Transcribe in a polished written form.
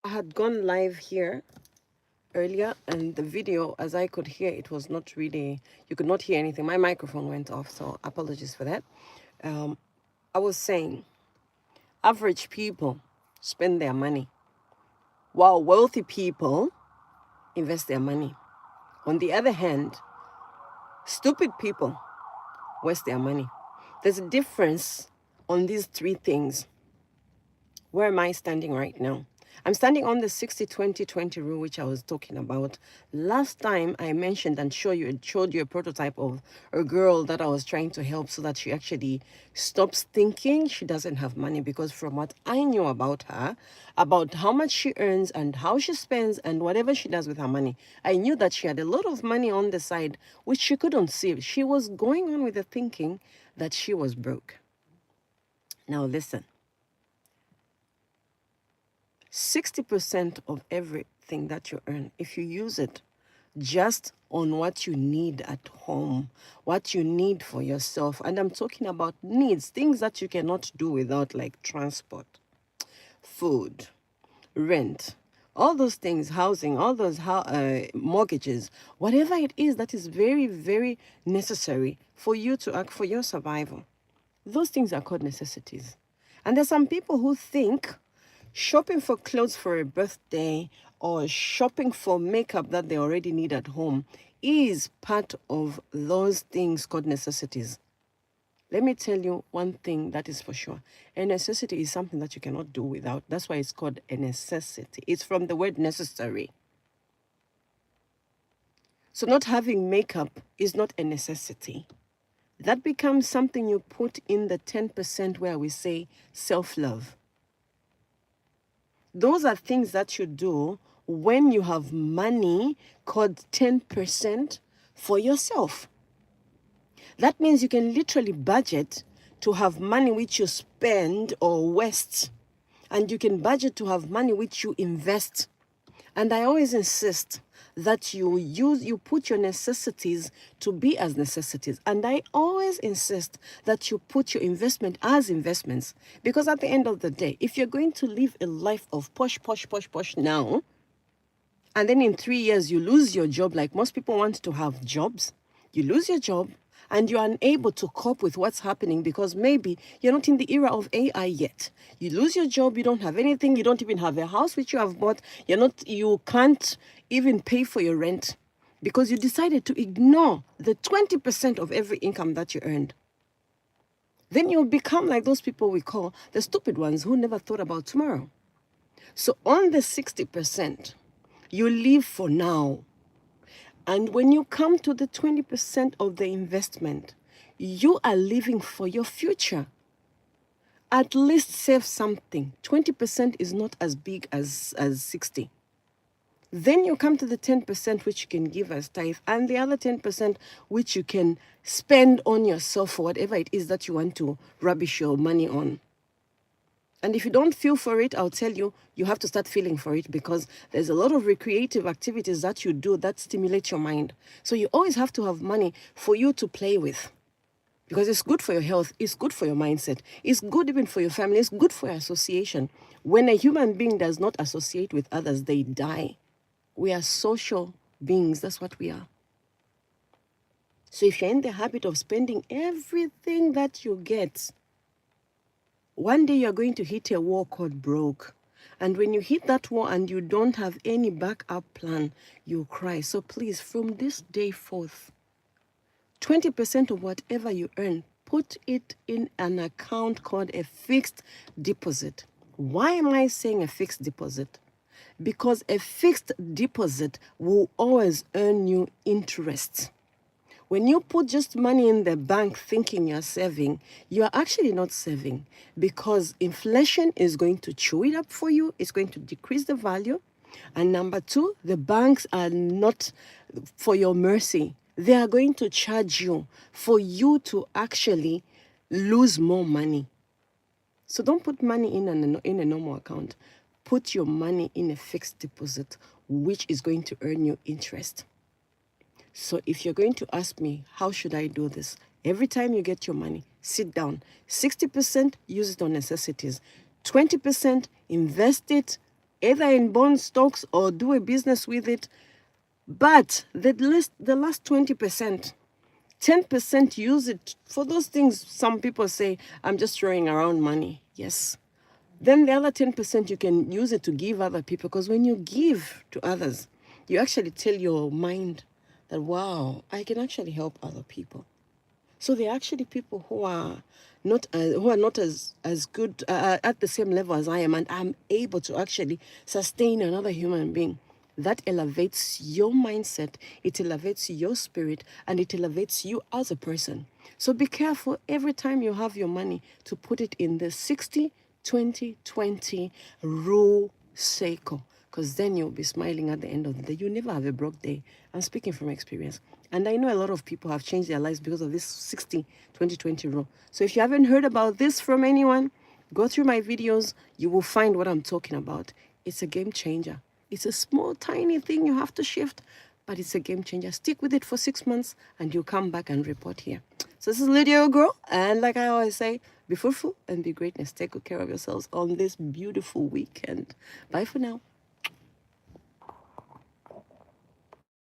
I had gone live here earlier, and the video, as I could hear, it was not really, you could not hear anything. My microphone went off, so apologies for that. I was saying, average people spend their money, while wealthy people invest their money. On the other hand, stupid people waste their money. There's a difference on these three things. Where am I standing right now? I'm standing on the 60-20-20 rule, which I was talking about. Last time I mentioned and showed you a prototype of a girl that I was trying to help so that she actually stops thinking she doesn't have money, because from what I knew about her, about how much she earns and how she spends and whatever she does with her money, I knew that she had a lot of money on the side, which she couldn't see. She was going on with the thinking that she was broke. Now listen. 60% of everything that you earn, if you use it just on what you need at home, what you need for yourself, and I'm talking about needs, things that you cannot do without, like transport, food, rent, all those things, housing, all those mortgages, whatever it is that is very, very necessary for you to act for your survival. Those things are called necessities. And there's some people who think shopping for clothes for a birthday or shopping for makeup that they already need at home is part of those things called necessities. Let me tell you one thing that is for sure. A necessity is something that you cannot do without. That's why it's called a necessity. It's from the word necessary. So not having makeup is not a necessity. That becomes something you put in the 10% where we say self-love. Those are things that you do when you have money called 10% for yourself. That means you can literally budget to have money which you spend or waste. And you can budget to have money which you invest. And I always insist that you put your necessities to be as necessities. And I always insist that you put your investment as investments. Because at the end of the day, if you're going to live a life of posh now, and then in 3 years you lose your job, like most people want to have jobs, you lose your job, and you're unable to cope with what's happening because maybe you're not in the era of AI yet. You lose your job, you don't have anything, you don't even have a house which you have bought, you can't even pay for your rent because you decided to ignore the 20% of every income that you earned. Then you'll become like those people we call the stupid ones who never thought about tomorrow. So on the 60%, you live for now. And when you come to the 20% of the investment, you are living for your future. At least save something. 20% is not as big as 60. Then you come to the 10% which you can give as tithe, and the other 10% which you can spend on yourself for whatever it is that you want to rubbish your money on. And if you don't feel for it, I'll tell you, you have to start feeling for it, because there's a lot of recreative activities that you do that stimulate your mind. So you always have to have money for you to play with, because it's good for your health. It's good for your mindset. It's good even for your family. It's good for your association. When a human being does not associate with others, they die. We are social beings. That's what we are. So if you're in the habit of spending everything that you get, one day you're going to hit a wall called broke. And when you hit that wall and you don't have any backup plan, you cry. So please, from this day forth, 20% of whatever you earn, put it in an account called a fixed deposit. Why am I saying a fixed deposit? Because a fixed deposit will always earn you interest. When you put just money in the bank thinking you're saving, you are actually not saving, because inflation is going to chew it up for you. It's going to decrease the value. And number two, the banks are not for your mercy. They are going to charge you for you to actually lose more money. So don't put money in a normal account. Put your money in a fixed deposit, which is going to earn you interest. So if you're going to ask me, how should I do this? Every time you get your money, sit down. 60% use it on necessities. 20% invest it either in bond stocks or do a business with it. But the last 20%, 10% use it for those things. Some people say, I'm just throwing around money. Yes. Then the other 10%, you can use it to give other people. Because when you give to others, you actually tell your mind that, wow, I can actually help other people. So there are actually people who are not as good at the same level as I am, and I'm able to actually sustain another human being. That elevates your mindset, it elevates your spirit, and it elevates you as a person. So be careful every time you have your money to put it in the 60-20-20 rule cycle, because then you'll be smiling at the end of the day. You never have a broke day. I'm speaking from experience. And I know a lot of people have changed their lives because of this 60-20-20 rule. So if you haven't heard about this from anyone, go through my videos. You will find what I'm talking about. It's a game changer. It's a small, tiny thing you have to shift, but it's a game changer. Stick with it for 6 months and you'll come back and report here. So this is Lydia Girl. And like I always say, be fruitful and be greatness. Take good care of yourselves on this beautiful weekend. Bye for now.